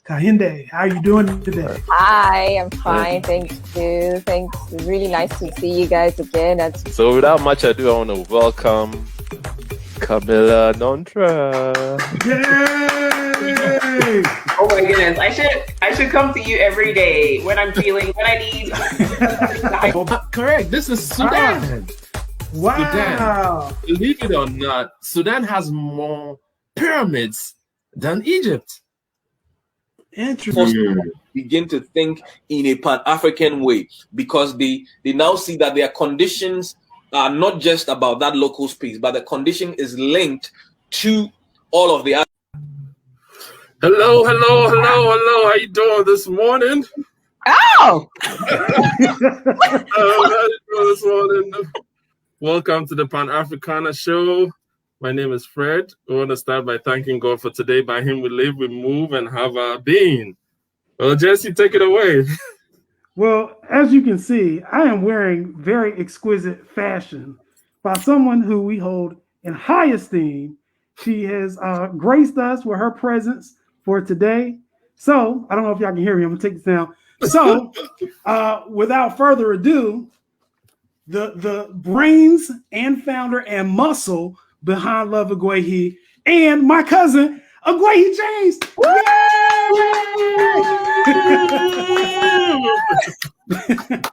Kahinde. How are you doing today? Hi, I'm fine. Thank you. Thanks. Really nice to see you guys again. So without much ado, I want to welcome Camilla Nontra. Yay! Oh my goodness. I should come to you every day when I need. Correct. This is Sudan. Wow. Sudan. Believe it or not, Sudan has more pyramids than Egypt. Interesting. Begin to think in a Pan-African way, because they now see that their conditions are not just about that local space, but the condition is linked to all of the other. Hello. How you doing this morning? Oh! How you doing this morning? Welcome to the Pan-Africana Show. My name is Fred. We want to start by thanking God for today. By Him we live, we move, and have our being. Well, Jesse, take it away. Well, as you can see, I am wearing very exquisite fashion by someone who we hold in high esteem. She has graced us with her presence for today. So, I don't know if y'all can hear me. I'm going to take this down. So, without further ado, the brains and founder and muscle behind Love Iguehi and my cousin, Iguehi James.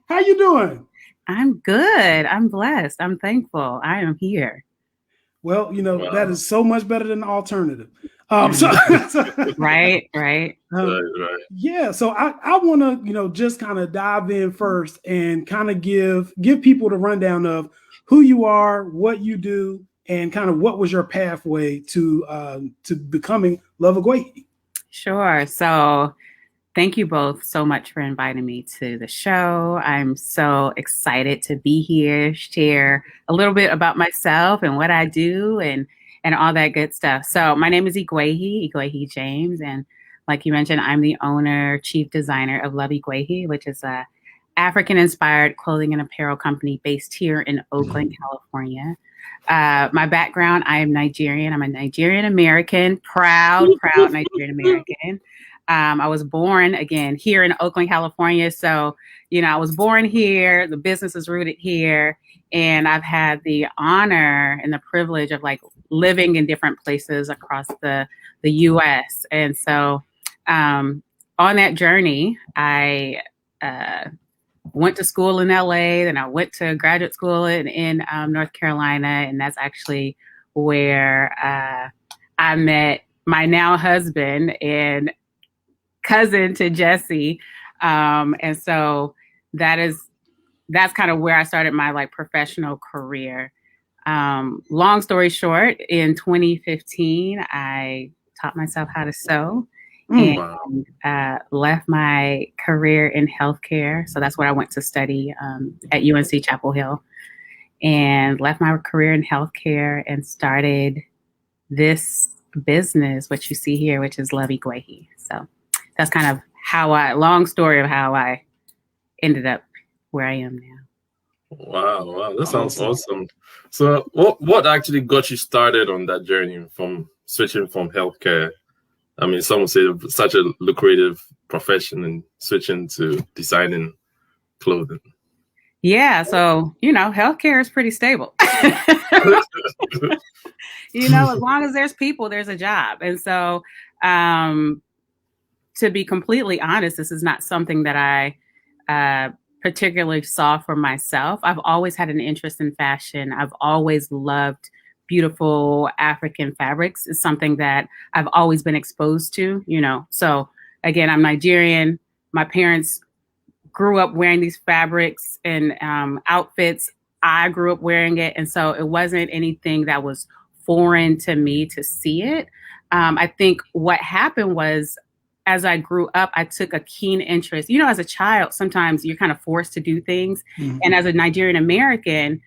How you doing? I'm good. I'm blessed. I'm thankful. I am here. Well, Wow. that is so much better than the alternative. Right. Right. Yeah. So I want to, just kind of dive in first and kind of give people the rundown of who you are, what you do, and kind of what was your pathway to becoming Love Iguehi. Sure. So thank you both so much for inviting me to the show. I'm so excited to be here, share a little bit about myself and what I do and all that good stuff. So my name is Iguehi James. And like you mentioned, I'm the owner, chief designer of Love Iguehi, which is a African-inspired clothing and apparel company based here in Oakland, California. My background, I am Nigerian. I'm a Nigerian American, proud Nigerian American. I was born, again, here in Oakland, California. So, I was born here. The business is rooted here. And I've had the honor and the privilege of living in different places across the U.S. And so on that journey, I went to school in LA, then I went to graduate school in North Carolina. And that's actually where I met my now husband and cousin to Jesse. And so that's kind of where I started my professional career. Long story short, in 2015, I taught myself how to sew. And left my career in healthcare. So that's what I went to study at UNC Chapel Hill, and left my career in healthcare and started this business, what you see here, which is Love Iguehi. So that's kind of long story of how I ended up where I am now. Wow. That sounds awesome. So what actually got you started on that journey from switching from healthcare? I mean, some would say such a lucrative profession and switching to designing clothing. Yeah. So, healthcare is pretty stable. As long as there's people, there's a job. And so, to be completely honest, this is not something that I particularly saw for myself. I've always had an interest in fashion. I've always loved beautiful African fabrics. Is something that I've always been exposed to, So again, I'm Nigerian. My parents grew up wearing these fabrics and outfits. I grew up wearing it. And so it wasn't anything that was foreign to me to see it. I think what happened was, as I grew up, I took a keen interest. As a child, sometimes you're kind of forced to do things. Mm-hmm. And as a Nigerian American,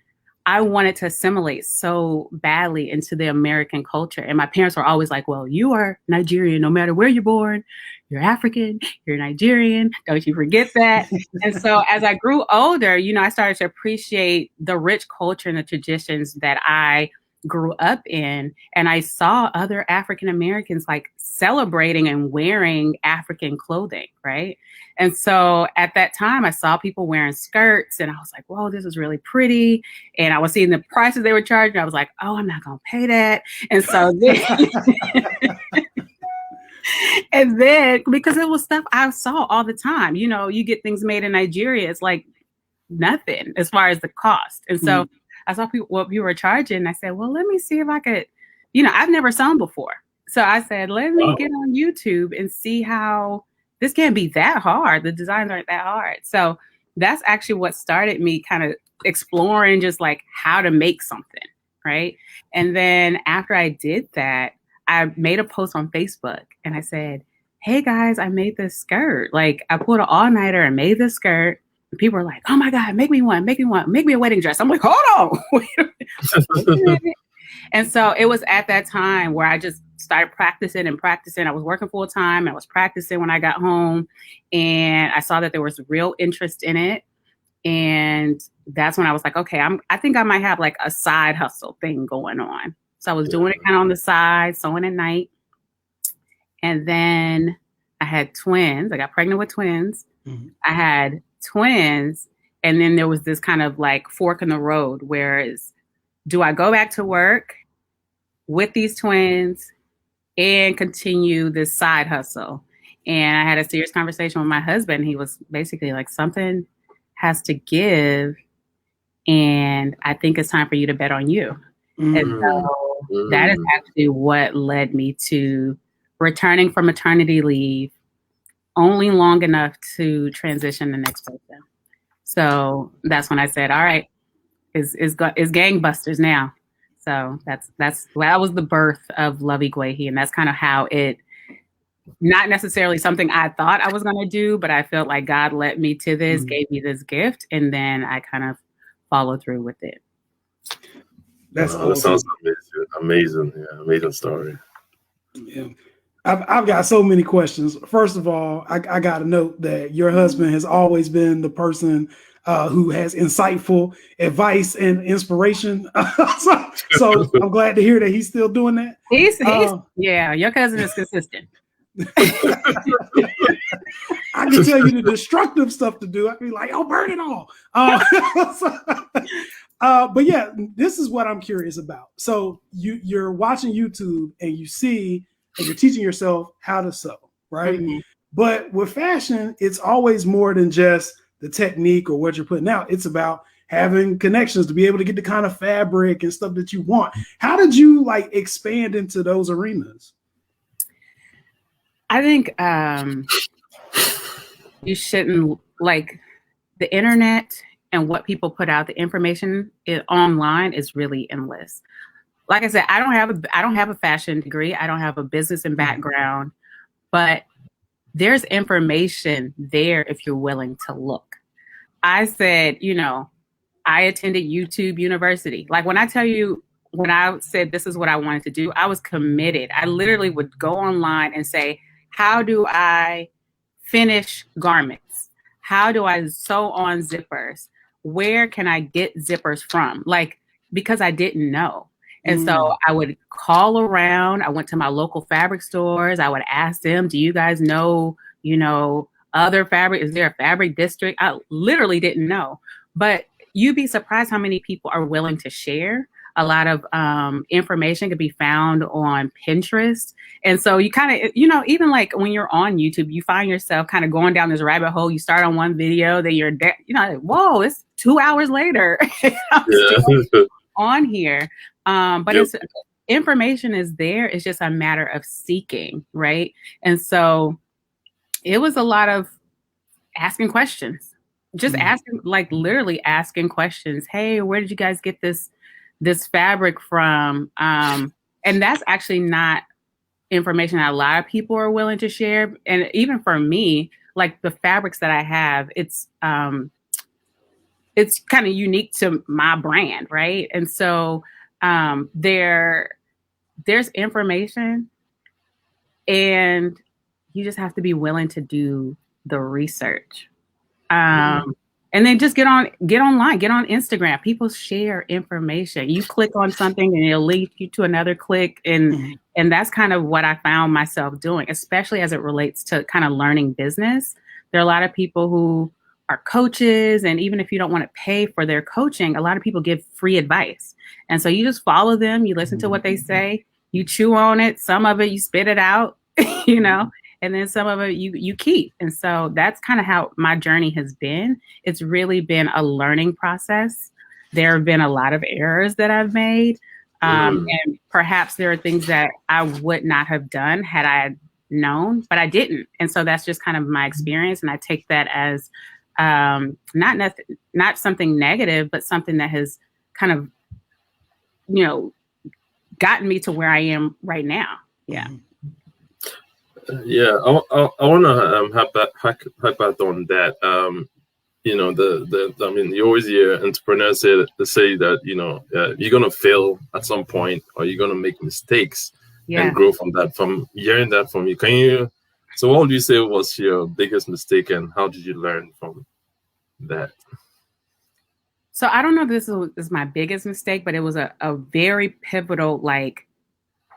I wanted to assimilate so badly into the American culture. And my parents were always like, well, you are Nigerian, no matter where you're born, you're African, you're Nigerian. Don't you forget that. And so as I grew older, I started to appreciate the rich culture and the traditions that I grew up in. And I saw other African Americans celebrating and wearing African clothing, right? And so at that time, I saw people wearing skirts and I was like, whoa, this is really pretty. And I was seeing the prices they were charging. I was like, oh, I'm not going to pay that. And so then, and then because it was stuff I saw all the time, you know, you get things made in Nigeria, it's like nothing as far as the cost. And so I saw people, what people were charging. And I said, well, let me see if I could, you know, I've never sewn before. So I said, let me get on YouTube and see how this can't be that hard. The designs aren't that hard. So that's actually what started me kind of exploring just like how to make something, right? And then after I did that, I made a post on Facebook and I said, hey guys, I made this skirt. Like I pulled an all-nighter and made this skirt. And people were like, oh my God, make me one, make me a wedding dress. I'm like, hold on. Wait a minute. And so it was at that time where I just started practicing. I was working full time. I was practicing when I got home and I saw that there was real interest in it. And that's when I was like, okay, I think I might have like a side hustle thing going on. So I was doing it kind of on the side, sewing at night. And then I had twins. I got pregnant with twins. Mm-hmm. I had twins. And then there was this kind of like fork in the road, whereas do I go back to work with these twins and continue this side hustle? And I had a serious conversation with my husband. He was basically like, something has to give. And I think it's time for you to bet on you. Mm-hmm. And so that is actually what led me to returning from maternity leave only long enough to transition the next person. So that's when I said, all right, is gangbusters now. So that was the birth of Love Iguehi, and that's kind of how it, not necessarily something I thought I was going to do, but I felt like God led me to this, gave me this gift, and then I kind of followed through with it. That sounds amazing. Yeah, amazing story. Yeah. I've got so many questions. First of all, I got to note that your husband has always been the person who has insightful advice and inspiration. so I'm glad to hear that he's still doing that. He's yeah, your cousin is consistent. I can tell you the destructive stuff to do. I'd be like, oh, burn it all. But yeah, this is what I'm curious about. So you're watching YouTube and you see, and you're teaching yourself how to sew, right? Mm-hmm. But with fashion, it's always more than just the technique or what you're putting out. It's about having connections to be able to get the kind of fabric and stuff that you want. How did you like expand into those arenas? I think you shouldn't, like, the internet and what people put out, the information online is really endless. Like I said, I don't have a fashion degree. I don't have a business and background, but there's information there if you're willing to look. I said, I attended YouTube University. Like when I tell you, when I said this is what I wanted to do, I was committed. I literally would go online and say, how do I finish garments? How do I sew on zippers? Where can I get zippers from? Like, because I didn't know. And so I would call around. I went to my local fabric stores. I would ask them, do you guys know, other fabric? Is there a fabric district? I literally didn't know. But you'd be surprised how many people are willing to share. A lot of information can be found on Pinterest. And so you kind of, even like when you're on YouTube, you find yourself kind of going down this rabbit hole. You start on one video, then you're, whoa, it's 2 hours later. On here. But it's information is there. It's just a matter of seeking, right? And so it was a lot of asking questions, just asking, like literally asking questions. Hey, where did you guys get this fabric from? And that's actually not information that a lot of people are willing to share. And even for me, like the fabrics that I have, it's kind of unique to my brand, right? And so there's information, and you just have to be willing to do the research. And And then just get online, get on Instagram. People share information. You click on something and it'll lead you to another click. And that's kind of what I found myself doing, especially as it relates to kind of learning business. There are a lot of people who are coaches. And even if you don't want to pay for their coaching, a lot of people give free advice. And so you just follow them. You listen to what they say. You chew on it. Some of it, you spit it out, you know. And then some of it you keep. And so that's kind of how my journey has been. It's really been a learning process. There have been a lot of errors that I've made. And perhaps there are things that I would not have done had I known, but I didn't. And so that's just kind of my experience. And I take that as not something negative, but something that has kind of, you know, gotten me to where I am right now. Yeah. Yeah, I want to hype back on that. You know, I mean, you always hear entrepreneurs say that, you know, you're gonna fail at some point, or you're gonna make mistakes and grow from that. From hearing that from you, so what would you say was your biggest mistake, and how did you learn from that? So I don't know if this is my biggest mistake, but it was a very pivotal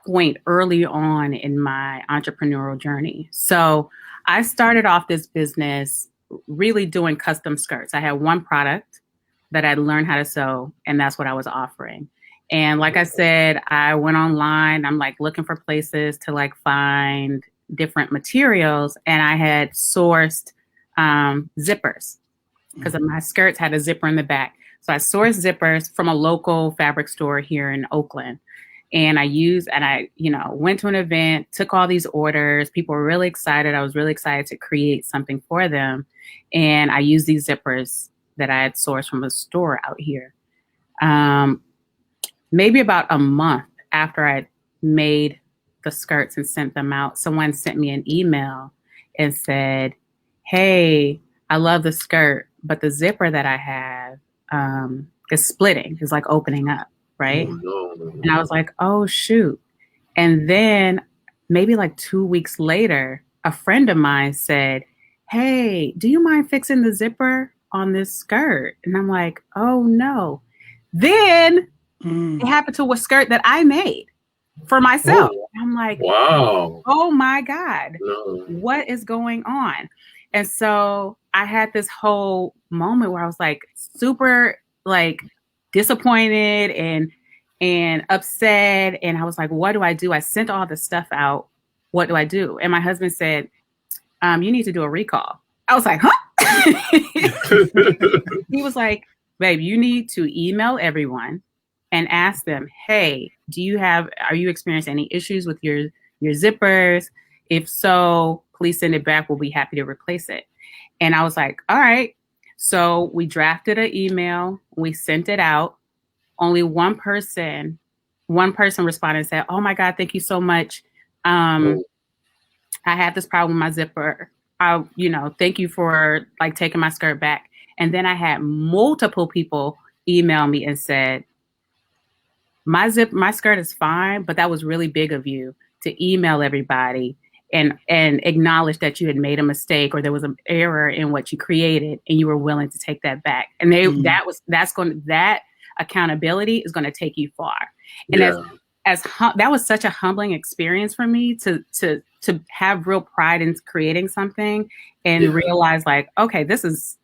point early on in my entrepreneurial journey. So I started off this business really doing custom skirts. I had one product that I'd learned how to sew, and that's what I was offering. And like I said, I went online. I'm looking for places to find different materials, and I had sourced zippers because my skirts had a zipper in the back. So I sourced zippers from a local fabric store here in Oakland. And I went to an event, took all these orders. People were really excited. I was really excited to create something for them. And I used these zippers that I had sourced from a store out here. Maybe about a month after I made the skirts and sent them out, someone sent me an email and said, "Hey, I love the skirt, but the zipper that I have is splitting. It's opening up." Right. Oh, no. And I was like, oh, shoot. And then maybe 2 weeks later, a friend of mine said, "Hey, do you mind fixing the zipper on this skirt?" And I'm like, oh, no. Then it happened to a skirt that I made for myself. Oh. I'm like, wow. Oh, my God. No. What is going on? And so I had this whole moment where I was super disappointed and upset. And I was like, what do I do? I sent all the stuff out. What do I do? And my husband said, you need to do a recall. I was like, huh? He was like, babe, you need to email everyone and ask them, hey, are you experiencing any issues with your zippers? If so, please send it back. We'll be happy to replace it. And I was like, all right. So we drafted an email. We sent it out. Only one person responded and said, "Oh my God, thank you so much. I had this problem with my zipper. Thank you for taking my skirt back." And then I had multiple people email me and said, my skirt is fine, but that was really big of you to email everybody and acknowledge that you had made a mistake or there was an error in what you created and you were willing to take that back. And that accountability is going to take you far. And that was such a humbling experience for me to have real pride in creating something and realize okay, this is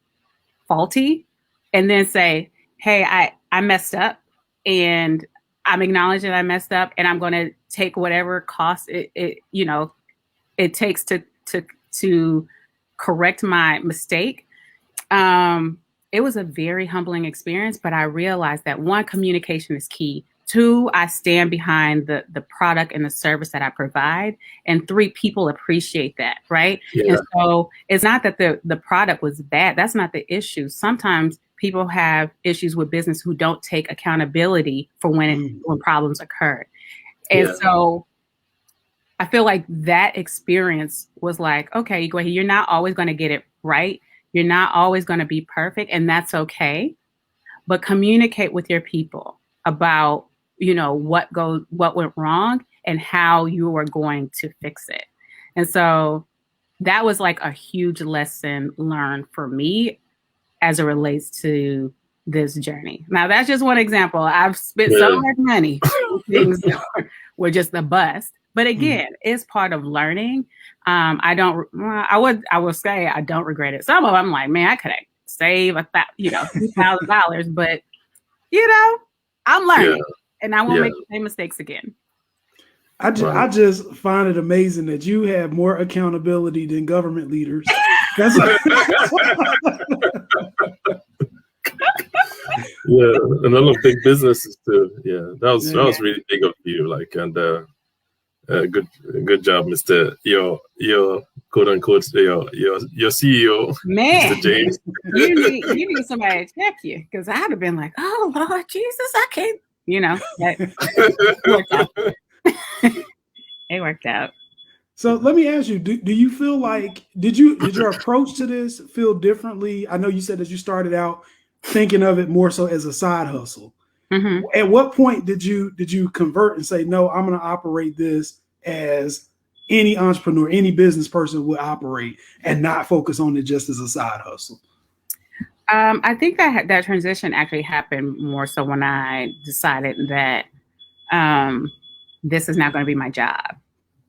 faulty, and then say, hey, I messed up and I'm acknowledging I messed up and I'm going to take whatever cost it takes to correct my mistake. It was a very humbling experience, but I realized that 1, communication is key. 2, I stand behind the product and the service that I provide. And 3, people appreciate that, right? Yeah. And so it's not that the product was bad. That's not the issue. Sometimes people have issues with business who don't take accountability for when problems occur. And so I feel like that experience was okay, Iguehi, you're not always going to get it right. You're not always going to be perfect, and that's okay. But communicate with your people about, what went wrong and how you are going to fix it. And so that was a huge lesson learned for me as it relates to this journey. Now, that's just one example. I've spent so much money on things that were just a bust. But again, it's part of learning. I will say I don't regret it. Some of them, I'm like, man, I could have saved $2,000, but I'm learning, and I won't make the same mistakes again. I just find it amazing that you have more accountability than government leaders. That's yeah, and all of big businesses too. Yeah, that was really big of you. Like, and good job, Mr. Your quote unquote your CEO, Man, Mr. James. you need somebody to check you, because I'd have been like, oh Lord Jesus, I can't. That worked out. It worked out. So let me ask you: do you feel like did your approach to this feel differently? I know you said that you started out thinking of it more so as a side hustle. Mm-hmm. At what point did you convert and say, no, I'm going to operate this as any entrepreneur, any business person would operate, and not focus on it just as a side hustle? I think that transition actually happened more so when I decided that this is not going to be my job,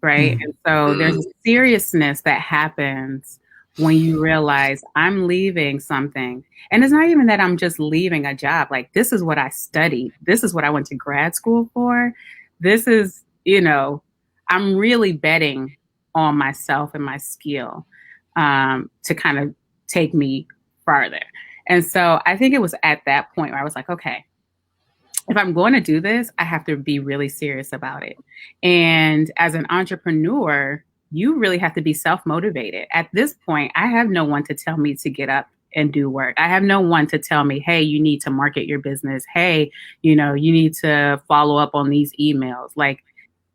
right? Mm-hmm. And so there's a seriousness that happens when you realize I'm leaving something. And it's not even that I'm just leaving a job. Like, this is what I studied. This is what I went to grad school for. This is, I'm really betting on myself and my skill to kind of take me farther. And so I think it was at that point where I was like, okay, if I'm going to do this, I have to be really serious about it. And as an entrepreneur, you really have to be self-motivated. At this point, I have no one to tell me to get up and do work. I have no one to tell me, hey, you need to market your business. Hey, you need to follow up on these emails. Like,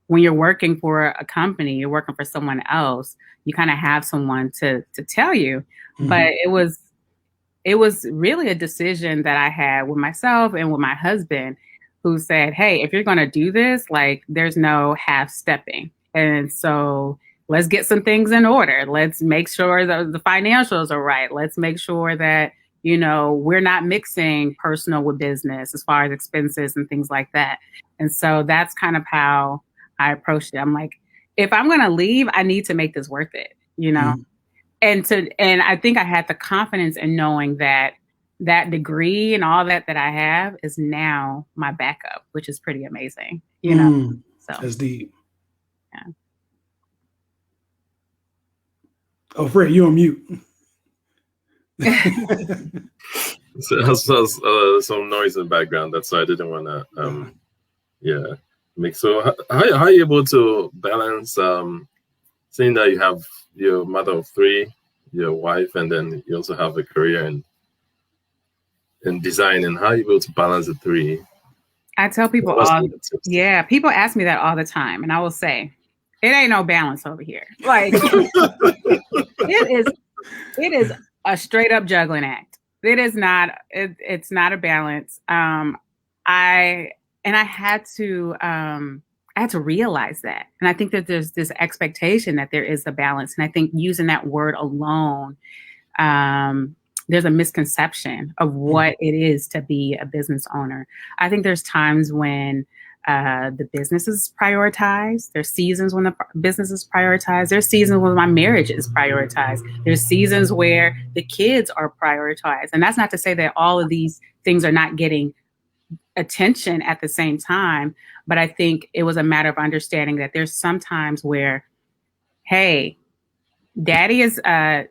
when you're working for a company, you're working for someone else, you kind of have someone to tell you. Mm-hmm. But it was really a decision that I had with myself and with my husband, who said, hey, if you're going to do this, like, there's no half stepping. And so let's get some things in order. Let's make sure that the financials are right. Let's make sure that, we're not mixing personal with business as far as expenses and things like that. And so that's kind of how I approached it. I'm like, if I'm going to leave, I need to make this worth it, Mm-hmm. And I think I had the confidence in knowing that degree and all that I have is now my backup, which is pretty amazing, So that's deep. Yeah. Oh, Fred, you're on mute. So that's some noise in the background. That's why I didn't want to, make. So how are you able to balance, seeing that you have your mother of three, your wife, and then you also have a career in design, and how are you able to balance the three? I tell people people ask me that all the time, and I will say, it ain't no balance over here. Like, it is a straight up juggling act. It is not. It's not a balance. I had to realize that, and I think that there's this expectation that there is a balance, and I think using that word alone, there's a misconception of what it is to be a business owner. I think there's times when the business is prioritized. There's seasons when the business is prioritized. There's seasons when my marriage is prioritized. There's seasons where the kids are prioritized. And that's not to say that all of these things are not getting attention at the same time. But I think it was a matter of understanding that there's some times where, hey, daddy is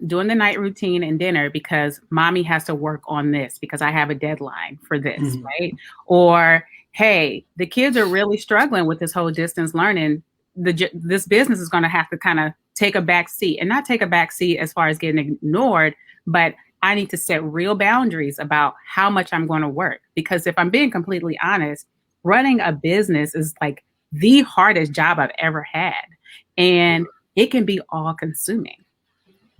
doing the night routine and dinner because mommy has to work on this because I have a deadline for this, right? Or, hey, the kids are really struggling with this whole distance learning. This business is going to have to kind of take a back seat, and not take a back seat as far as getting ignored, but I need to set real boundaries about how much I'm going to work. Because if I'm being completely honest, running a business is like the hardest job I've ever had. And it can be all consuming.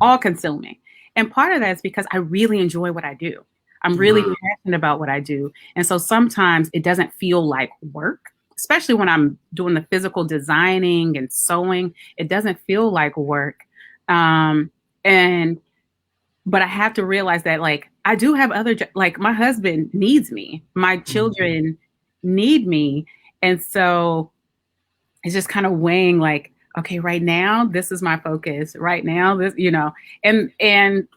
And part of that is because I really enjoy what I do. I'm really passionate about what I do. And so sometimes it doesn't feel like work, especially when I'm doing the physical designing and sewing. It doesn't feel like work. but I have to realize that like I do have other like my husband needs me, my children need me, and so it's just kind of weighing like, okay, right now this is my focus. Right now, this, you know, and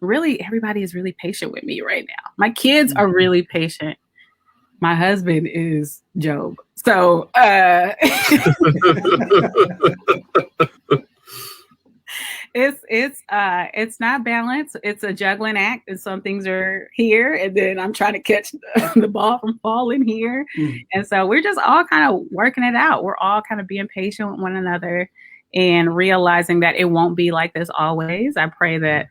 really everybody is really patient with me right now. My kids are really patient. My husband is Job. So it's not balanced. It's a juggling act, and some things are here, and then I'm trying to catch the ball from falling here. And so we're just all kind of working it out. We're all kind of being patient with one another and realizing that it won't be like this always. I pray that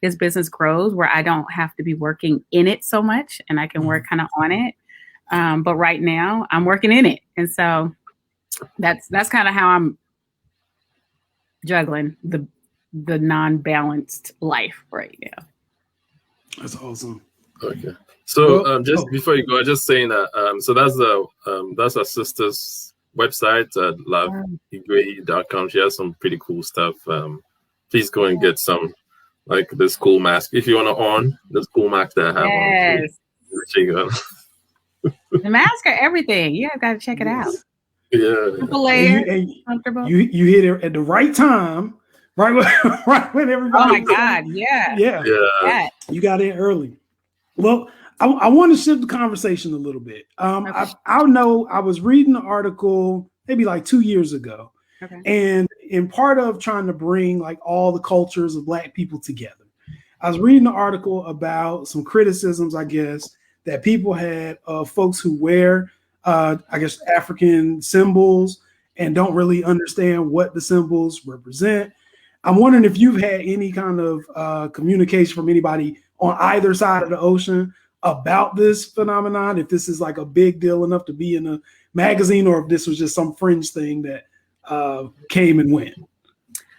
this business grows where I don't have to be working in it so much and I can work kind of on it. But right now I'm working in it. And so that's kind of how I'm juggling the non-balanced life right now. That's awesome. Okay. So just before you go, I'm just saying that so that's our sister's website at loveiguehi.com. She has some pretty cool stuff. Please go and get some, like this cool mask. If you want to own this cool mask that I have on. There you go. The mask are everything. You guys got to check it out. Yeah. Comfortable. You hit it at the right time, right when everybody. Oh my God! Yeah. You got in early. Well, I want to shift the conversation a little bit. I know I was reading an article maybe like 2 years ago, and in part of trying to bring like all the cultures of Black people together, I was reading an article about some criticisms, I guess, that people had of folks who wear, I guess, African symbols and don't really understand what the symbols represent. I'm wondering if you've had any kind of communication from anybody on either side of the ocean about this phenomenon, if this is like a big deal enough to be in a magazine, or if this was just some fringe thing that came and went.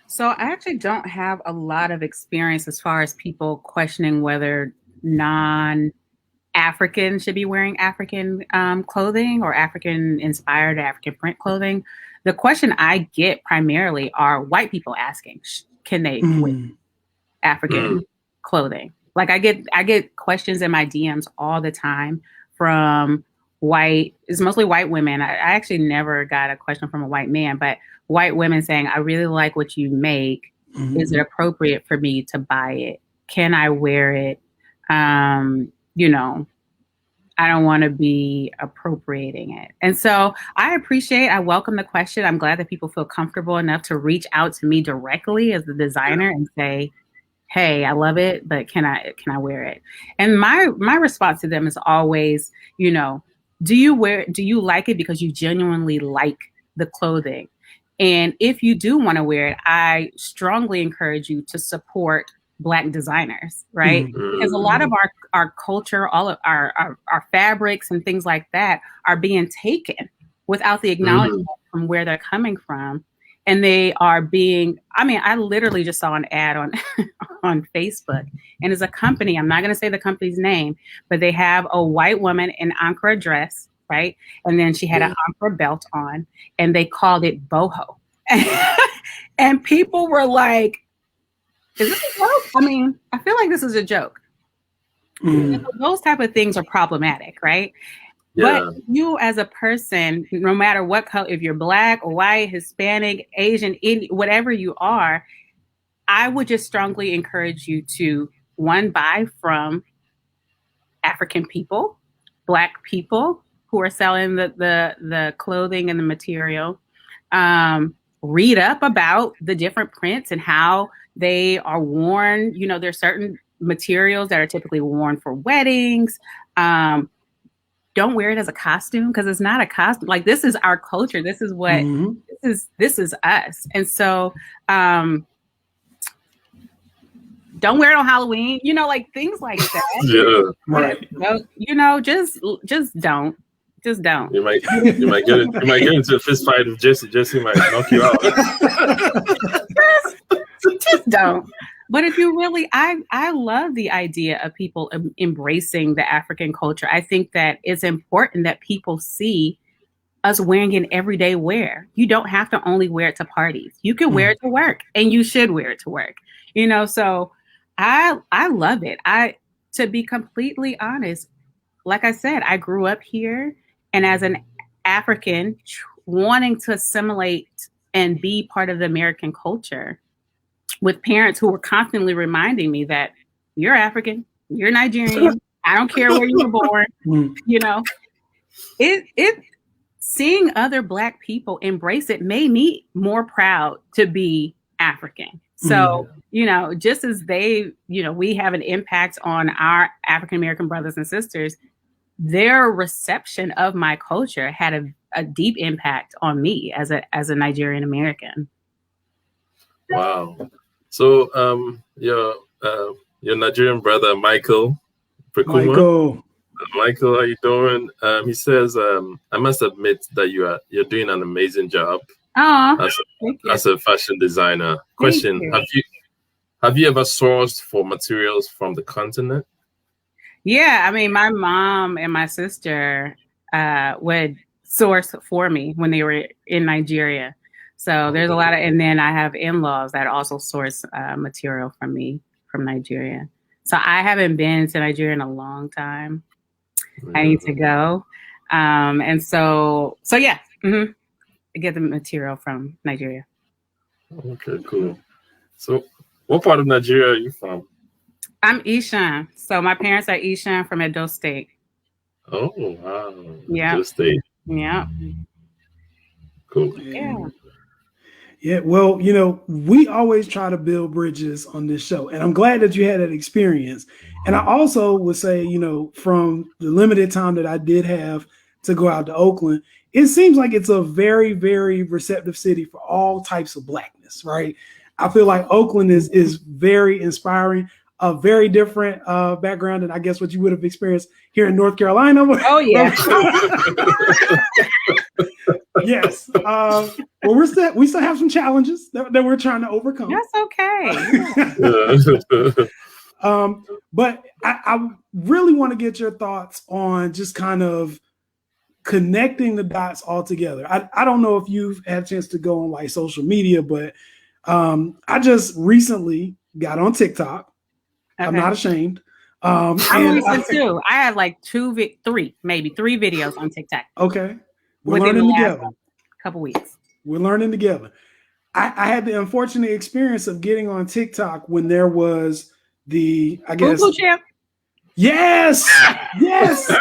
So I actually don't have a lot of experience as far as people questioning whether non-African should be wearing African clothing or African-inspired African print clothing. The question I get primarily are white people asking, can they wear African clothing? Like I get questions in my DMs all the time from it's mostly white women. I actually never got a question from a white man, but white women saying, I really like what you make. Is it appropriate for me to buy it? Can I wear it? You know, I don't want to be appropriating it. And so I welcome the question. I'm glad that people feel comfortable enough to reach out to me directly as the designer and say, hey, I love it, but can I wear it? And my response to them is always, you know, do you like it because you genuinely like the clothing? And if you do want to wear it, I strongly encourage you to support Black designers, right? Because a lot of our culture, all of our fabrics and things like that are being taken without the acknowledgement from where they're coming from. And they are being, I literally just saw an ad on Facebook, and it's a company, I'm not going to say the company's name, but they have a white woman in Ankara dress, right? And then she had an Ankara belt on, and they called it boho. And people were like, is this a joke? I feel like this is a joke. Those type of things are problematic, right? Yeah. But you as a person, no matter what color, if you're Black or white, Hispanic, Asian, Indian, whatever you are, I would just strongly encourage you to, one, buy from African people, Black people who are selling the clothing and the material. Read up about the different prints and how they are worn. You know, there's certain materials that are typically worn for weddings. Don't wear it as a costume, because it's not a costume. Like, this is our culture. This is what this is us. And so don't wear it on Halloween, you know, like things like that. Right. You know, just don't. Just don't. You might get into a fist fight with Jesse. Jesse might knock you out. just don't. But if you really, I love the idea of people embracing the African culture. I think that it's important that people see us wearing an everyday wear. You don't have to only wear it to parties. You can wear it to work, and you should wear it to work. You know, so I love it. To be completely honest, like I said, I grew up here, and as an African wanting to assimilate and be part of the American culture, with parents who were constantly reminding me that you're African, you're Nigerian, I don't care where you were born, you know, it seeing other Black people embrace it made me more proud to be African. So, you know, just as they, you know, we have an impact on our African American brothers and sisters, their reception of my culture had a deep impact on me as a Nigerian American. Wow. So your Nigerian brother Michael Prekuma. Michael, how you doing? He says, I must admit that you're doing an amazing job as a fashion designer. Question: Have you ever sourced for materials from the continent? Yeah, I mean, my mom and my sister would source for me when they were in Nigeria. So there's a lot of, and then I have in-laws that also source material from me from Nigeria. So I haven't been to Nigeria in a long time. I need to go. And so yeah, I get the material from Nigeria. Okay, cool. So what part of Nigeria are you from? I'm Ishan. So my parents are Ishan from Edo State. Oh, wow. Yeah. Edo State. Yeah. Cool. Yeah. Yeah, well, you know, we always try to build bridges on this show, and I'm glad that you had that experience. And I also would say, you know, from the limited time that I did have to go out to Oakland, it seems like it's a very, very receptive city for all types of Blackness, right? I feel like Oakland is very inspiring, a very different background than I guess what you would have experienced here in North Carolina. Oh, yeah. Yes. Well, we still have some challenges that we're trying to overcome. That's okay. But I really want to get your thoughts on just kind of connecting the dots all together. I don't know if you've had a chance to go on like social media, but I just recently got on TikTok. Okay. I'm not ashamed. I'm recent too. I have like three videos on TikTok. Okay. We're learning together. Couple weeks. We're learning together. I had the unfortunate experience of getting on TikTok when there was the, I guess. Boo-boo champ. Yes. Yes.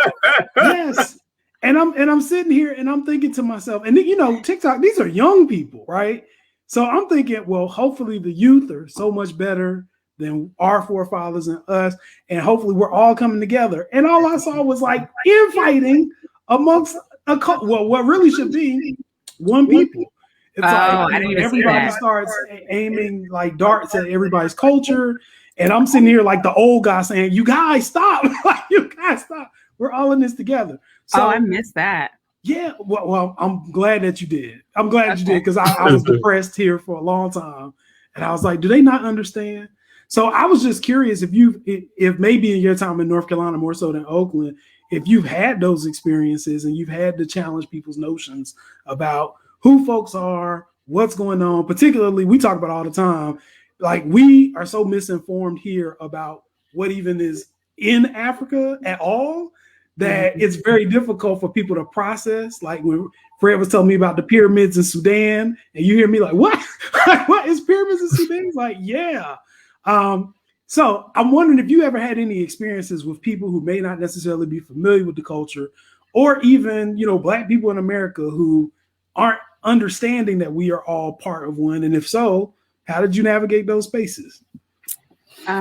Yes. And I'm sitting here and I'm thinking to myself, and you know, TikTok, these are young people, right? So I'm thinking, well, hopefully the youth are so much better than our forefathers and us, and hopefully we're all coming together. And all I saw was like infighting amongst what really should be one people. It's like everybody starts aiming like darts at everybody's culture, and I'm sitting here like the old guy saying, "You guys stop! You guys stop! We're all in this together." So I missed that. Yeah, well, I'm glad that you did. I'm glad that you did because I was depressed here for a long time, and I was like, "Do they not understand?" So I was just curious if maybe in your time in North Carolina more so than Oakland, if you've had those experiences and you've had to challenge people's notions about who folks are, what's going on. Particularly, we talk about all the time, like we are so misinformed here about what even is in Africa at all that it's very difficult for people to process. Like when Fred was telling me about the pyramids in Sudan, and you hear me like, what? What is pyramids in Sudan? It's like, yeah. So I'm wondering if you ever had any experiences with people who may not necessarily be familiar with the culture, or even, you know, Black people in America who aren't understanding that we are all part of one. And if so, how did you navigate those spaces? So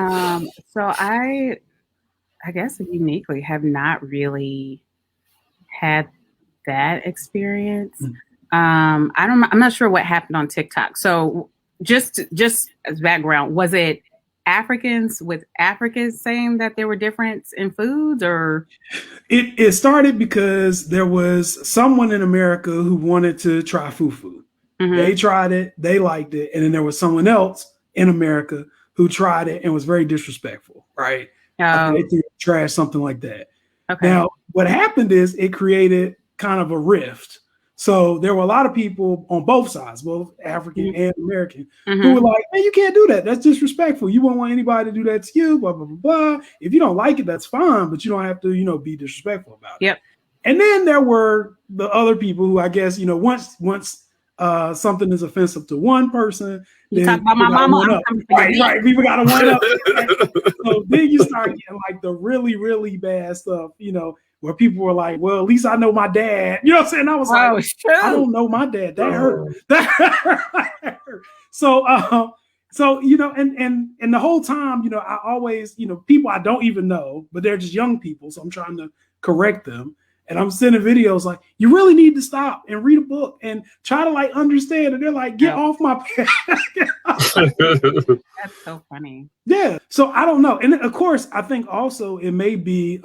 I guess uniquely have not really had that experience. I'm not sure what happened on TikTok. So just as background, was it Africans with Africans saying that there were difference in foods, or? It started because there was someone in America who wanted to try fufu. Mm-hmm. They tried it, they liked it, and then there was someone else in America who tried it and was very disrespectful, right? They threw trash, something like that. Okay. Now, what happened is it created kind of a rift So there were a lot of people on both sides, both African and American, who Mhm. were like, "Man, you can't do that. That's disrespectful. You won't want anybody to do that to you." Blah blah blah blah. If you don't like it, that's fine, but you don't have to, be disrespectful about it. Yep. And then there were the other people who, I guess, once something is offensive to one person, You then talk about my people gotta mama, one I'm up. coming for your Right. People got to one up. So then you start getting like the really, really bad stuff, where people were like, "Well, at least I know my dad." You know what I'm saying? I was like, it's true. "I don't know my dad. That hurt." That hurt. So, and the whole time, I always, people I don't even know, but they're just young people, so I'm trying to correct them. And I'm sending videos like, "You really need to stop and read a book and try to like understand." And they're like, "Get off my page." That's so funny. Yeah. So I don't know. And of course, I think also it may be,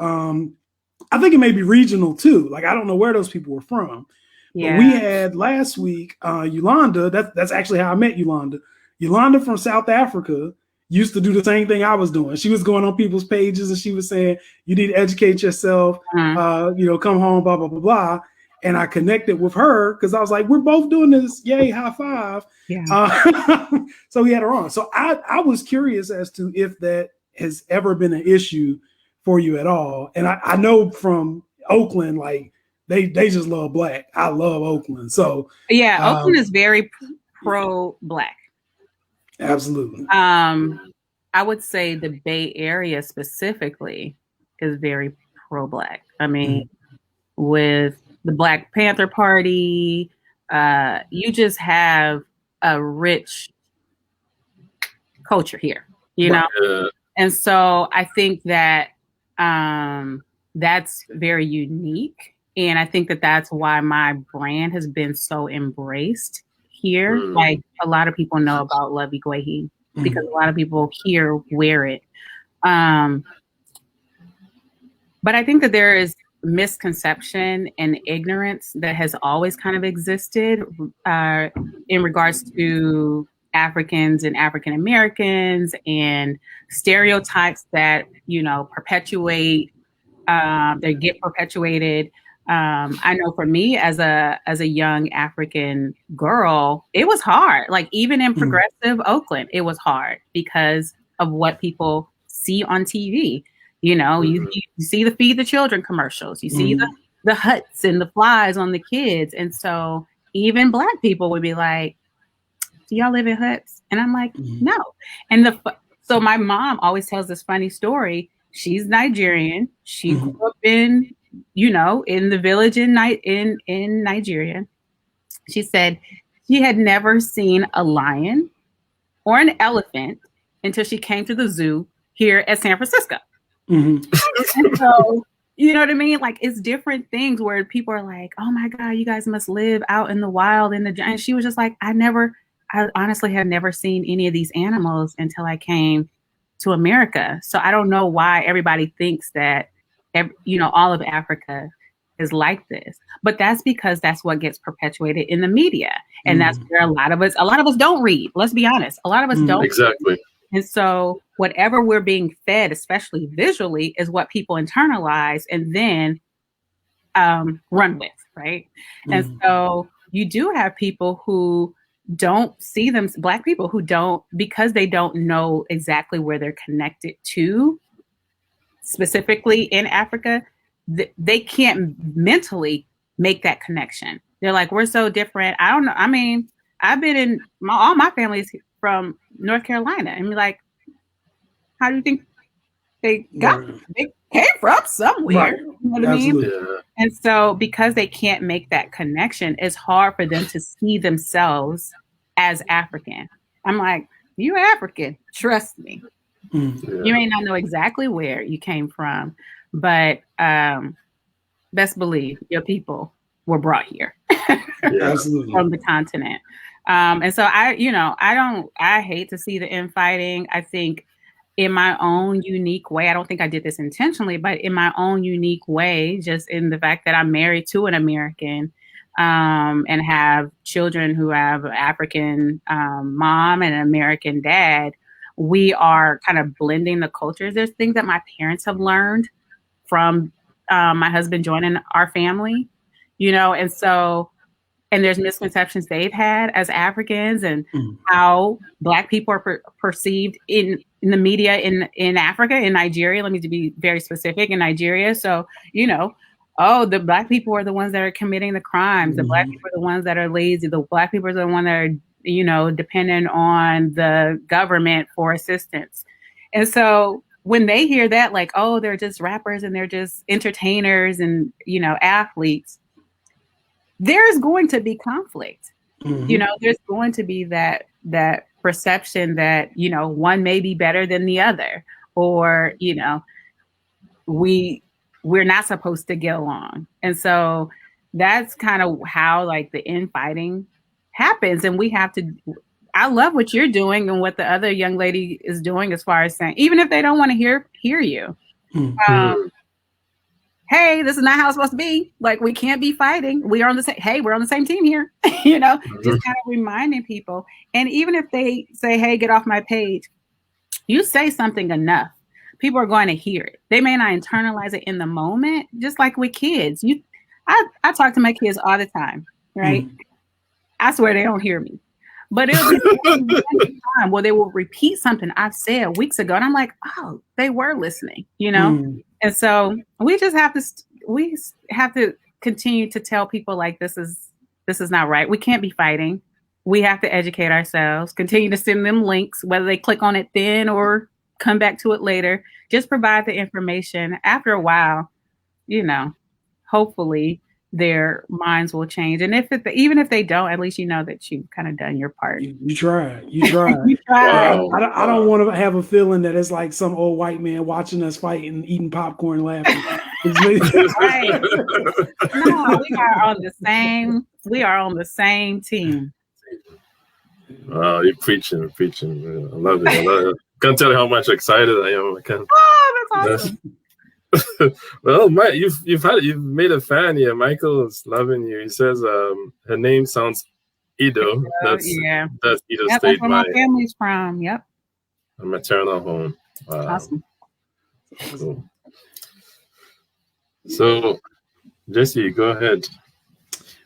I think it may be regional too. Like, I don't know where those people were from. Yeah. But we had last week, Yolanda, that's actually how I met Yolanda. Yolanda from South Africa used to do the same thing I was doing. She was going on people's pages and she was saying, "You need to educate yourself, come home, blah, blah, blah, blah." And I connected with her because I was like, "We're both doing this. Yay, high five." Yeah. So we had her on. So I was curious as to if that has ever been an issue for you at all. And I know from Oakland, like they just love Black. I love Oakland. So yeah, Oakland is very pro-Black. Absolutely. I would say the Bay Area specifically is very pro-Black. I mean, with the Black Panther Party, you just have a rich culture here, know? And so I think that that's very unique. And I think that that's why my brand has been so embraced here. Like, a lot of people know about Love Iguehi because a lot of people here wear it. But I think that there is misconception and ignorance that has always kind of existed in regards to Africans and African Americans and stereotypes that, perpetuate, they get perpetuated. I know for me as a young African girl, it was hard. Like, even in progressive Oakland, it was hard because of what people see on TV. You see the Feed the Children commercials, you see the huts and the flies on the kids. And so even Black people would be like, "Do y'all live in huts?" And I'm like, "No." And so my mom always tells this funny story. She's Nigerian. She grew up in the village in Nigeria. She said she had never seen a lion or an elephant until she came to the zoo here at San Francisco. And so, you know what I mean? Like, it's different things where people are like, "Oh my God, you guys must live out in the wild." And she was just like, I honestly had never seen any of these animals until I came to America. So I don't know why everybody thinks that, all of Africa is like this, but that's because that's what gets perpetuated in the media. And that's where a lot of us don't read. Let's be honest. A lot of us don't. Exactly. Read. And so whatever we're being fed, especially visually, is what people internalize and then run with, right? And so you do have people who don't see them, Black people who don't, because they don't know exactly where they're connected to, specifically in Africa, they can't mentally make that connection. They're like, "We're so different." I don't know. I mean, I've been in all my family is from North Carolina, and you're like, how do you think they got? They came from somewhere. Right. You know what I mean? Yeah. And so, because they can't make that connection, it's hard for them to see themselves as African. I'm like, "You're African. Trust me. You may not know exactly where you came from, but best believe your people were brought here from the continent." And so I hate to see the infighting. I think in my own unique way, I don't think I did this intentionally, but in my own unique way, just in the fact that I'm married to an American and have children who have an African mom and an American dad, we are kind of blending the cultures. There's things that my parents have learned from my husband joining our family, and so and there's misconceptions they've had as Africans and how Black people are perceived in the media in Africa, in Nigeria. Let me be very specific, in Nigeria. So, you know, oh, the Black people are the ones that are committing the crimes. The Black people are the ones that are lazy. The Black people are the ones that are, you know, dependent on the government for assistance. And so when they hear that, like, oh, they're just rappers and they're just entertainers and, you know, athletes, there's going to be conflict. You know, there's going to be that perception that, you know, one may be better than the other, or, you know, we're not supposed to get along. And so that's kind of how like the infighting happens. And we have to, I love what you're doing and what the other young lady is doing, as far as saying, even if they don't want to hear you, hey, this is not how it's supposed to be. Like, we can't be fighting. We are on the same, hey, we're on the same team here. You know, just kind of reminding people. And even if they say, hey, get off my page, you say something enough, people are going to hear it. They may not internalize it in the moment, just like with kids. I talk to my kids all the time, right? I swear they don't hear me. But it'll be time where they will repeat something I've said weeks ago. And I'm like, oh, they were listening, you know? And so we just have to continue to tell people, like, this is not right. We can't be fighting. We have to educate ourselves, continue to send them links, whether they click on it then or come back to it later. Just provide the information. After a while, you know, hopefully their minds will change. And even if they don't, at least you know that you've kind of done your part. You tried. You tried. Wow. I don't want to have a feeling that it's like some old white man watching us fight and eating popcorn, laughing. Right. No, we are on the same team. Wow, you're preaching. I love it. Can't tell you how much excited I am. I can't. Oh, that's awesome. Well, Mike, you've made a fan here. Michael is loving you. He says her name sounds Edo. That's Edo State. That's where my family's from. Yep. A maternal home. Wow. Awesome. Cool. So, Jesse, go ahead.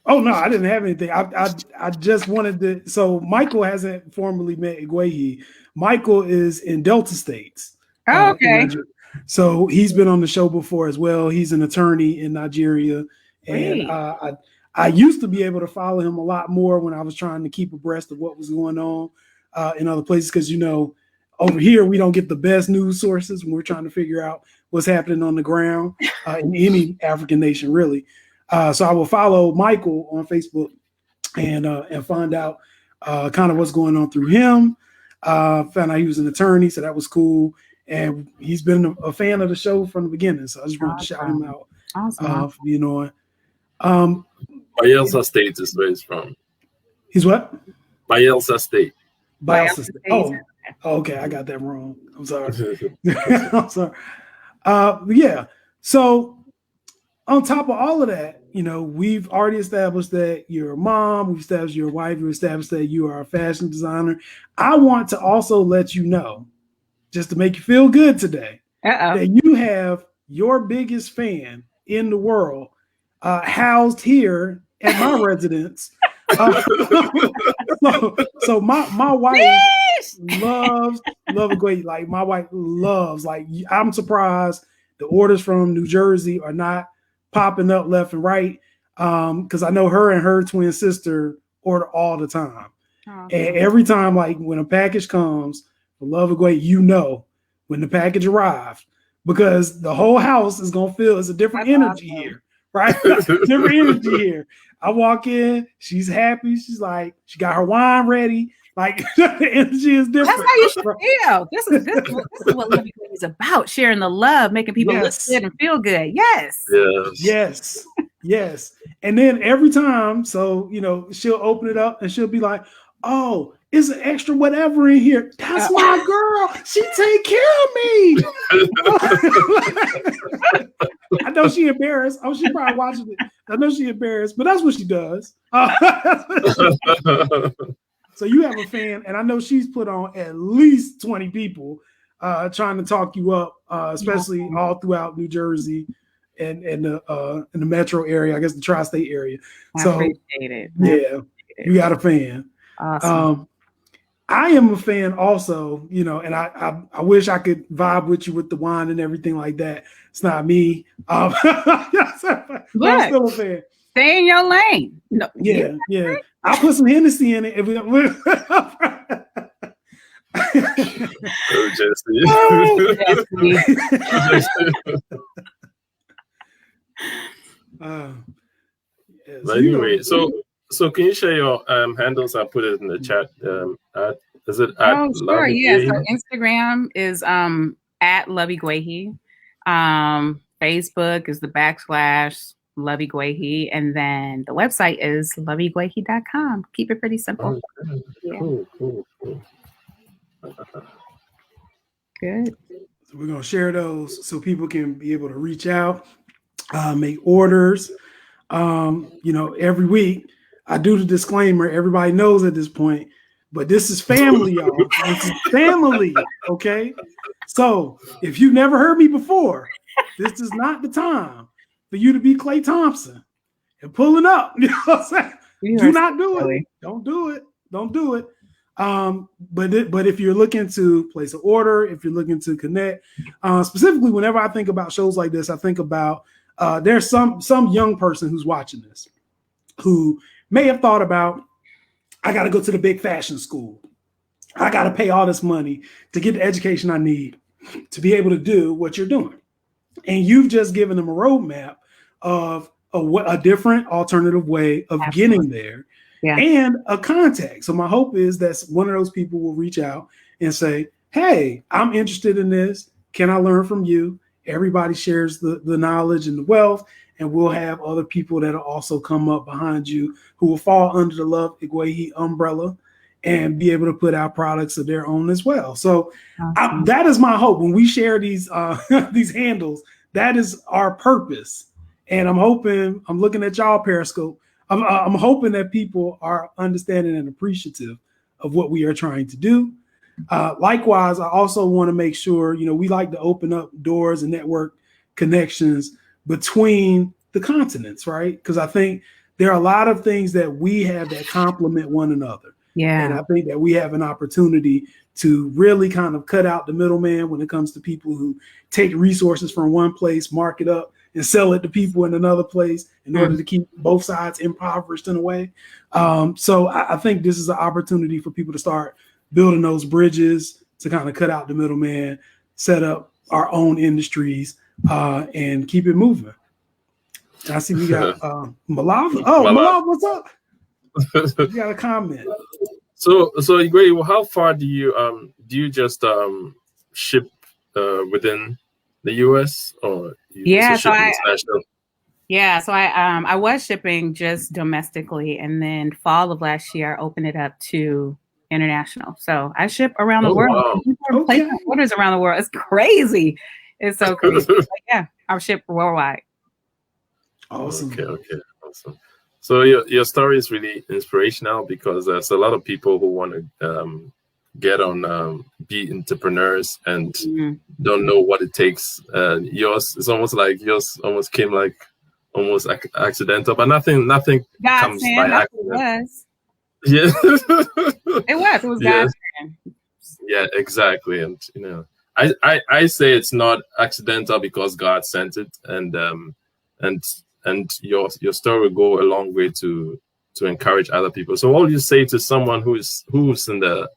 Oh no, I didn't have anything. I just wanted to. So Michael hasn't formally met Iguehi. Michael is in Delta States. Oh, okay. So he's been on the show before as well. He's an attorney in Nigeria, and I used to be able to follow him a lot more when I was trying to keep abreast of what was going on in other places, because, you know, over here we don't get the best news sources when we're trying to figure out what's happening on the ground in any African nation, really. So I will follow Michael on Facebook and find out kind of what's going on through him. Found out he was an attorney, so that was cool. And he's been a fan of the show from the beginning. So I just wanted to shout him out for being on. Bayelsa State is where he's from. He's what? Bayelsa State. Bayelsa State. Oh, okay. I got that wrong. I'm sorry. I'm sorry. Yeah. So on top of all of that, you know, we've already established that you're a mom. We've established you're a wife. We've established that you are a fashion designer. I want to also let you know, just to make you feel good today, that you have your biggest fan in the world housed here at my residence. So my wife loves Iguehi. Like, my wife loves, like, I'm surprised the orders from New Jersey are not popping up left and right, because I know her and her twin sister order all the time. And every time, like, when a package comes, Love Iguehi, you know when the package arrived, because the whole house is gonna feel it's a different energy here, right? Different energy here. I walk in, she's happy. She's like, she got her wine ready. Like, the energy is different. That's how you should feel. This is what Love Iguehi is about: sharing the love, making people look good and feel good. Yes. And then every time, so, you know, she'll open it up and she'll be like, oh, it's an extra whatever in here. That's my girl. She take care of me. I know she embarrassed. Oh, she probably watching it. I know she embarrassed, but that's what she does. So you have a fan, and I know she's put on at least 20 people trying to talk you up, especially all throughout New Jersey in the metro area, I guess the tri-state area. I So appreciate it. yeah, you got a fan. Awesome. I am a fan also, you know, and I wish I could vibe with you with the wine and everything like that. It's not me. But I'm still a fan. Stay in your lane. No, Yeah. I'll put some Hennessy in it. If But anyway, so can you share your handles? I'll put it in the chat. Is it at sure. Love Yeah. Iguehi? So Instagram is at Love Iguehi. Facebook is the / Love Iguehi. And then the website is loveiguehi.com. Keep it pretty simple. Okay. Yeah. Cool. Good. So we're gonna share those so people can be able to reach out, make orders. You know, every week I do the disclaimer. Everybody knows at this point, but this is family, y'all. This is family, okay? So if you've never heard me before, this is not the time for you to be Clay Thompson and pulling up. You know what I'm saying? Do not do it. Don't do it. Don't do it. But if you're looking to place an order, if you're looking to connect, specifically whenever I think about shows like this, I think about there's some young person who's watching this who may have thought about, I got to go to the big fashion school. I got to pay all this money to get the education I need to be able to do what you're doing. And you've just given them a roadmap of a different alternative way of getting there. Yeah. And a contact. So my hope is that one of those people will reach out and say, hey, I'm interested in this. Can I learn from you? Everybody shares the knowledge and the wealth, and we'll have other people that'll also come up behind you who will fall under the Love Iguehi umbrella and be able to put out products of their own as well. So awesome. That is my hope. When we share these these handles, that is our purpose. And I'm looking at y'all Periscope. I'm hoping that people are understanding and appreciative of what we are trying to do. Likewise, I also want to make sure, you know, we like to open up doors and network connections between the continents, right? Because I think there are a lot of things that we have that complement one another. Yeah. And I think that we have an opportunity to really kind of cut out the middleman when it comes to people who take resources from one place, mark it up, and sell it to people in another place in order to keep both sides impoverished in a way. So I think this is an opportunity for people to start building those bridges to kind of cut out the middleman, set up our own industries, and keep it moving. And I see we got Malav. Oh, Malav, what's up? You got a comment. So Iguehi, well, how far do you just ship within the US or so I was shipping just domestically, and then fall of last year I opened it up to international. So I ship around the world. Wow. People are placing orders around the world. It's crazy. It's so crazy. Yeah, I ship worldwide. Awesome. Okay, awesome. So your story is really inspirational because there's a lot of people who want to get on, be entrepreneurs and don't know what it takes. Yours is almost like almost came like almost accidental, but nothing comes by accident. Yeah, it was God's plan. Yeah, exactly. And you know, I say it's not accidental because God sent it, and your story will go a long way to encourage other people. So what do you say to someone who's in the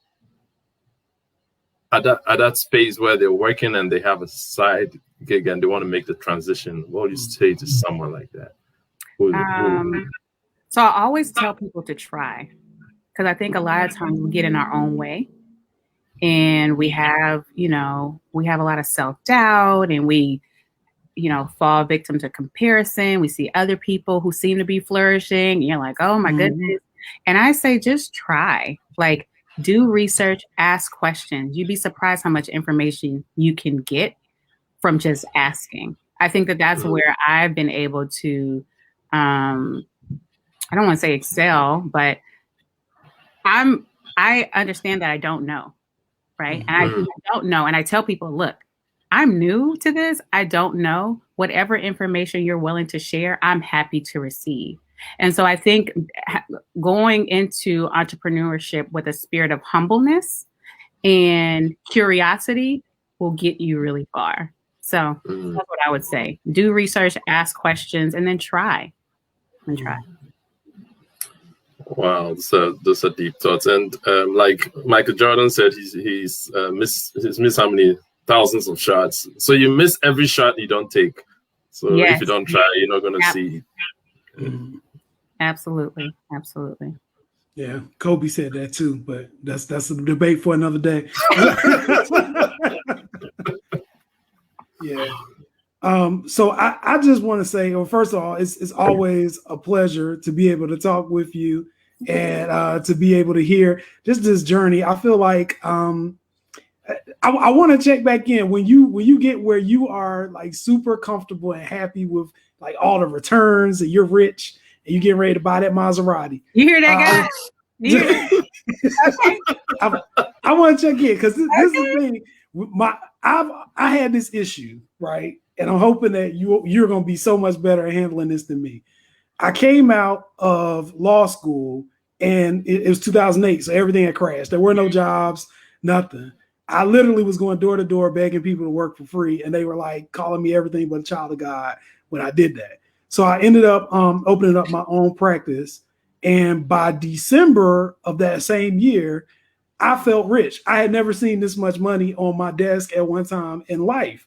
at that space where they're working and they have a side gig and they want to make the transition? What do you say to someone like that? So I always tell people to try, because I think a lot of times we get in our own way, and we have a lot of self-doubt, and we fall victim to comparison. We see other people who seem to be flourishing, and you're like, oh my goodness. And I say, just try. Like, do research, ask questions. You'd be surprised how much information you can get from just asking. I think that's where I've been able to, I don't want to say excel, but I understand that I don't know, right? And I don't know. And I tell people, look, I'm new to this. I don't know, whatever information you're willing to share, I'm happy to receive. And so I think going into entrepreneurship with a spirit of humbleness and curiosity will get you really far. So that's what I would say. Do research, ask questions, and then try. And try. Wow, those are deep thoughts. And like Michael Jordan said, he's missed how many thousands of shots. So you miss every shot you don't take. So if you don't try, you're not going to see. Absolutely. Yeah, Kobe said that too, but that's a debate for another day. Yeah. So I just want to say, well, first of all, it's always a pleasure to be able to talk with you and to be able to hear just this journey. I feel like I want to check back in when you get where you are like super comfortable and happy with like all the returns and you're rich and you get ready to buy that Maserati. You hear that, guy? I want to check in because this is the thing. I had this issue, right? And I'm hoping that you're going to be so much better at handling this than me. I came out of law school and it was 2008, so everything had crashed. There were no jobs, nothing. I literally was going door to door begging people to work for free, and they were like calling me everything but a child of God when I did that. So I ended up opening up my own practice, and by December of that same year, I felt rich. I had never seen this much money on my desk at one time in life.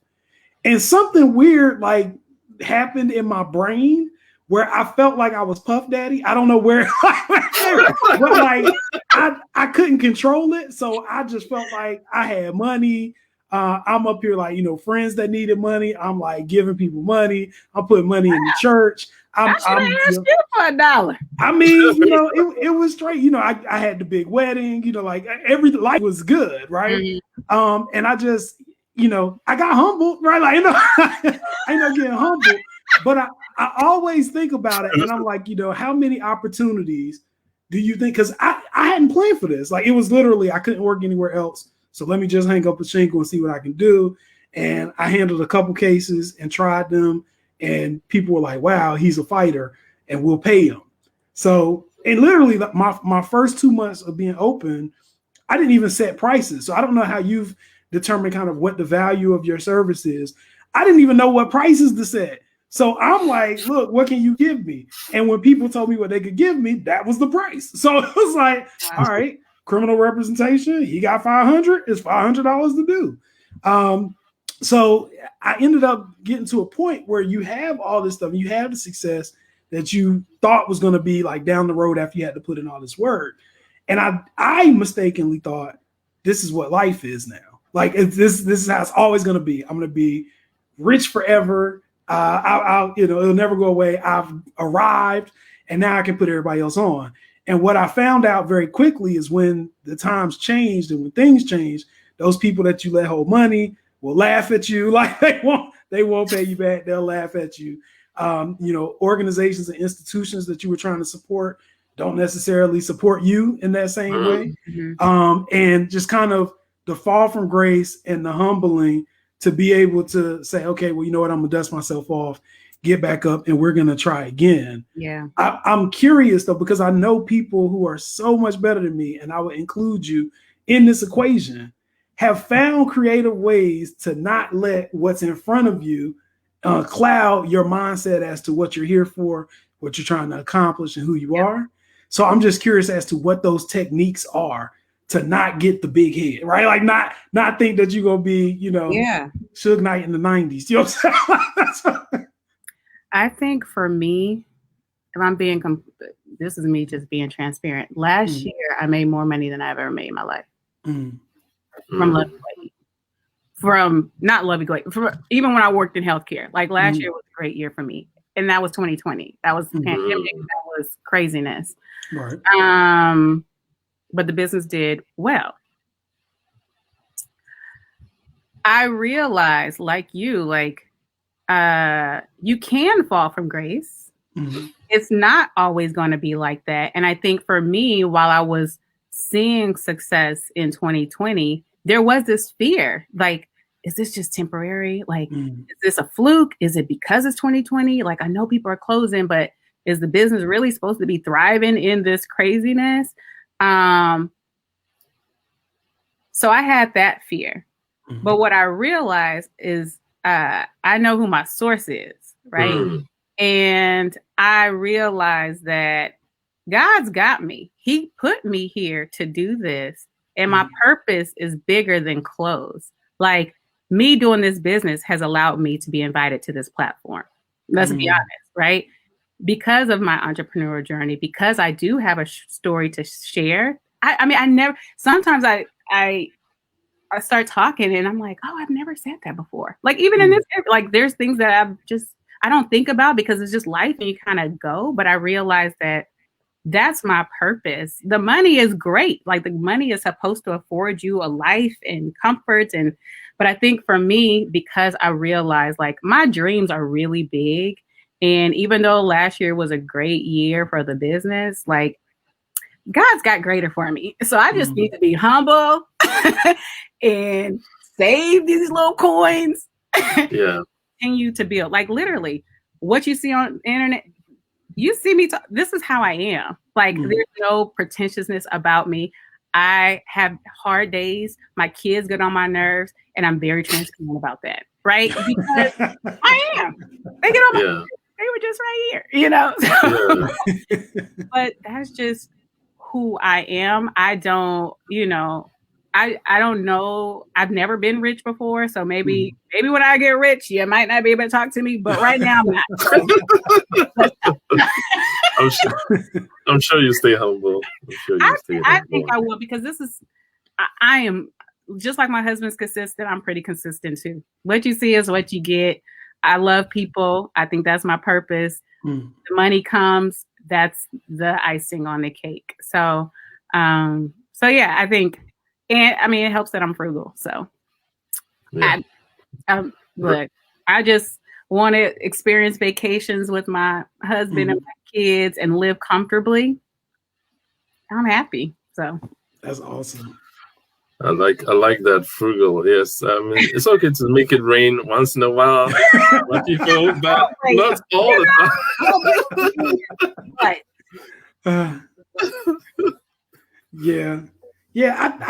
And something weird like happened in my brain where I felt like I was Puff Daddy. I don't know where, but like I couldn't control it. So I just felt like I had money. I'm up here like, friends that needed money. I'm like giving people money. I'm putting money in the church. I should have asked you for $1. I mean, it was straight. I had the big wedding, like every life was good, right? Mm-hmm. And I just, I got humbled, right? Like, I ain't not getting humbled, but I always think about it, and I'm like, how many opportunities do you think? Because I hadn't planned for this. Like, it was literally I couldn't work anywhere else, so let me just hang up a shingle and see what I can do. And I handled a couple cases and tried them, and people were like, "Wow, he's a fighter, and we'll pay him." So, and literally, my first 2 months of being open, I didn't even set prices. So I don't know how you've determined kind of what the value of your service is. I didn't even know what prices to set. So I'm like, look, what can you give me? And when people told me what they could give me, that was the price. So it was like, all right, criminal representation, he got $500, it's $500 to do. So I ended up getting to a point where you have all this stuff, you have the success that you thought was going to be like down the road after you had to put in all this work. And I mistakenly thought this is what life is now. Like this is how it's always going to be. I'm going to be rich forever. It'll never go away. I've arrived, and now I can put everybody else on. And what I found out very quickly is when the times changed and when things changed, those people that you let hold money will laugh at you. Like they won't pay you back. They'll laugh at you. Organizations and institutions that you were trying to support don't necessarily support you in that same way. Mm-hmm. And just kind of the fall from grace and the humbling to be able to say, okay, well, you know what? I'm gonna dust myself off, get back up, and we're gonna try again. Yeah. I'm curious though, because I know people who are so much better than me, and I would include you in this equation, have found creative ways to not let what's in front of you cloud your mindset as to what you're here for, what you're trying to accomplish, and who you are. So I'm just curious as to what those techniques are to not get the big head, right? Like not think that you're gonna be, Suge Knight in the 90s. You know what I'm saying? I think for me, if I'm being, this is me just being transparent. Last year, I made more money than I've ever made in my life. From Love Iguehi. From not Love Iguehi, from even when I worked in healthcare. Like last year was a great year for me. And that was 2020. That was the pandemic. That was craziness. Right. But the business did well. I realized, like you, you can fall from grace. Mm-hmm. It's not always going to be like that. And I think for me, while I was seeing success in 2020, there was this fear, like, is this just temporary? Like, Mm. is this a fluke? Is it because it's 2020? Like, I know people are closing, but is the business really supposed to be thriving in this craziness? So I had that fear. Mm. But what I realized is I know who my source is, right? Mm. And I realized that God's got me. He put me here to do this. And my purpose is bigger than clothes. Like, me doing this business has allowed me to be invited to this platform. Let's be honest, right? Because of my entrepreneurial journey, because I do have a story to share. I mean, I never, sometimes I start talking and I'm like, oh, I've never said that before. Like, even in this, like, there's things that I don't think about because it's just life and you kind of go. But I realize that that's my purpose. The money is great. Like, the money is supposed to afford you a life and comforts. But I think for me, because I realized, like, my dreams are really big. And even though last year was a great year for the business, like, God's got greater for me. So I just need to be humble and save these little coins. Yeah. Continue to build. Like, literally, what you see on the internet, you see me. This is how I am. Like, there's no pretentiousness about me. I have hard days. My kids get on my nerves, and I'm very transparent about that, right? Because I am. They get on my nerves. They were just right here, you know? But that's just who I am. I don't, you know, I don't know. I've never been rich before. So maybe when I get rich, you might not be able to talk to me. But right now, I'm not. I'm sure you stay humble. I think I will, because I am just like my husband's consistent. I'm pretty consistent too. What you see is what you get. I love people. I think that's my purpose. The money comes. That's the icing on the cake. So yeah, I think, and I mean, it helps that I'm frugal. So look, I just want to experience vacations with my husband and my kids and live comfortably. I'm happy. So that's awesome. I like that frugal. Yes, I mean, it's okay to make it rain once in a while, but people, but not all the time. Yeah.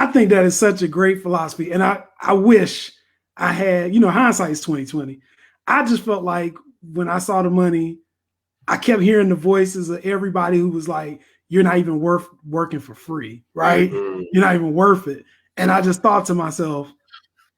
I think that is such a great philosophy, and I wish I had. You know, hindsight is 2020. I just felt like when I saw the money, I kept hearing the voices of everybody who was like, "You're not even worth working for free, right? You're not even worth it." And I just thought to myself,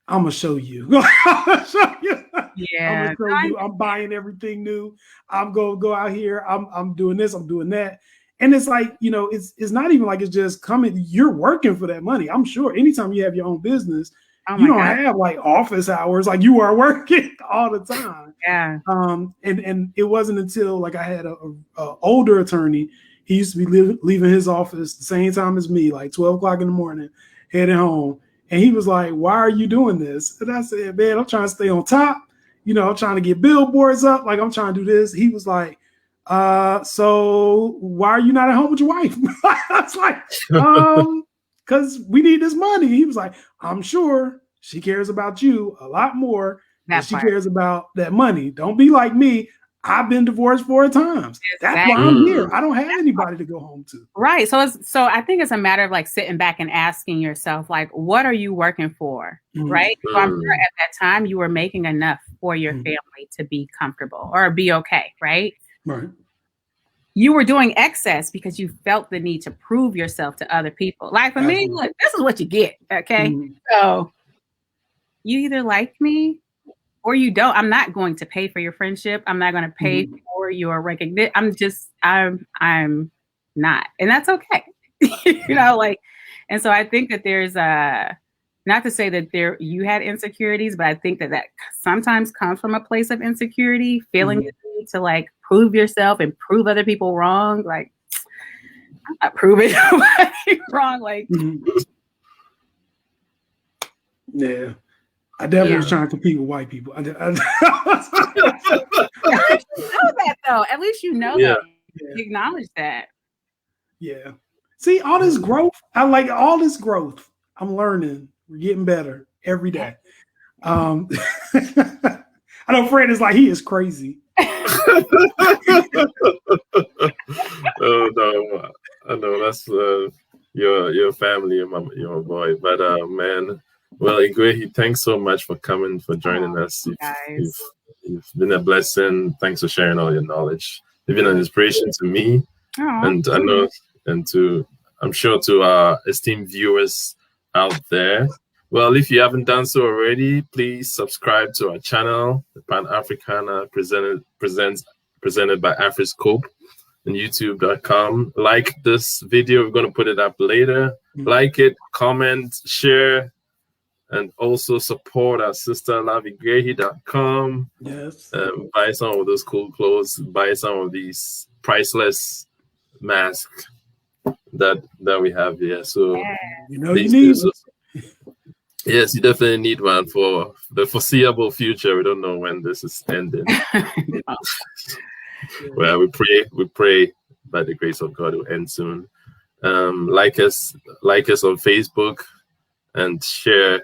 I'm gonna show you. I'm gonna show you. Yeah. I'm gonna show you. I'm buying everything new. I'm gonna go out here. I'm doing this. I'm doing that. And it's like, you know, it's not even like it's just coming. You're working for that money. I'm sure anytime you have your own business, you don't have like office hours. Like, you are working all the time. Yeah. And it wasn't until like I had a older attorney. He used to be leaving his office the same time as me, like 12 o'clock in the morning, heading home. And he was like, "Why are you doing this?" And I said, "Man, I'm trying to stay on top. You know, I'm trying to get billboards up. Like, I'm trying to do this." He was like, "So why are you not at home with your wife?" I was like, because we need this money. He was like, "I'm sure she cares about you a lot more than she cares about that money. Don't be like me. I've been divorced 4 times. That's why I'm here. I don't have anybody to go home to." Right. So I think it's a matter of like sitting back and asking yourself, like, what are you working for? Right. So I'm sure at that time you were making enough for your family to be comfortable or be okay. Right. Right. You were doing excess because you felt the need to prove yourself to other people. Like, for me, look, this is what you get. Okay. So you either like me or you don't. I'm not going to pay for your friendship. I'm not going to pay for your recognition. I'm not. And that's okay. You know, like, and so I think that there's not to say that you had insecurities, but I think that sometimes comes from a place of insecurity, feeling the need to like prove yourself and prove other people wrong. Like, I'm not proving nobody wrong. Like, yeah. I definitely was trying to compete with white people. I know that though. At least you know that. You acknowledge that. Yeah. See, all this growth. I like all this growth. I'm learning. We're getting better every day. I know Fred is like, he is crazy. Oh no, I know that's your family, your boy. But man, well, Iguehi, thanks so much for coming, for joining us. You've been a blessing. Thanks for sharing all your knowledge. You've been an inspiration to me, and I know, and I'm sure to our esteemed viewers out there. Well, if you haven't done so already, please subscribe to our channel, the Pan Africana presented by Afriscope on YouTube.com. Like this video, we're going to put it up later. Like it, comment, share, and also support our sister LoveIguehi.com. Yes. Buy some of those cool clothes. Buy some of these priceless masks that we have here. So you know you need it. Yes, you definitely need one for the foreseeable future. We don't know when this is ending. Well, we pray by the grace of God it will end soon. Like us on Facebook and share.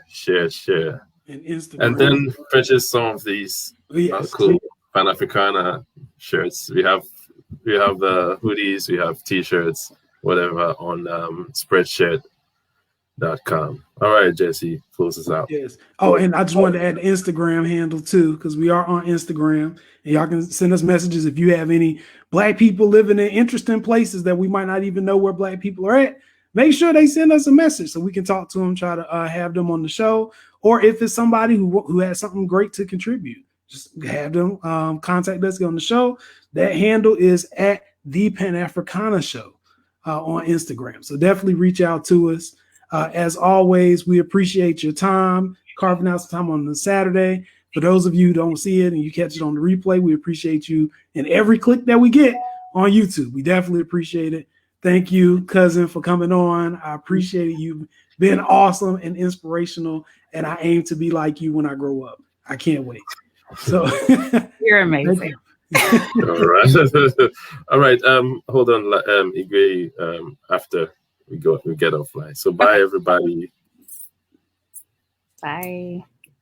And Instagram. And then purchase some of these cool Pan-Africana shirts. We have the hoodies, we have t-shirts, whatever on Spreadshirt.com. All right, Jesse, close us out. Yes. Oh, and I just wanted to add the Instagram handle too, because we are on Instagram, and y'all can send us messages if you have any Black people living in interesting places that we might not even know where Black people are at. Make sure they send us a message so we can talk to them, try to have them on the show, or if it's somebody who has something great to contribute, just have them contact us on the show. That handle is at the Pan Africana Show on Instagram. So definitely reach out to us. As always, we appreciate your time, carving out some time on the Saturday. For those of you who don't see it and you catch it on the replay, we appreciate you and every click that we get on YouTube. We definitely appreciate it. Thank you, cousin, for coming on. I appreciate it. You've been awesome and inspirational, and I aim to be like you when I grow up. I can't wait. So you're amazing. All right. All right. Hold on, Iguehi, after we get offline. So bye everybody. Bye.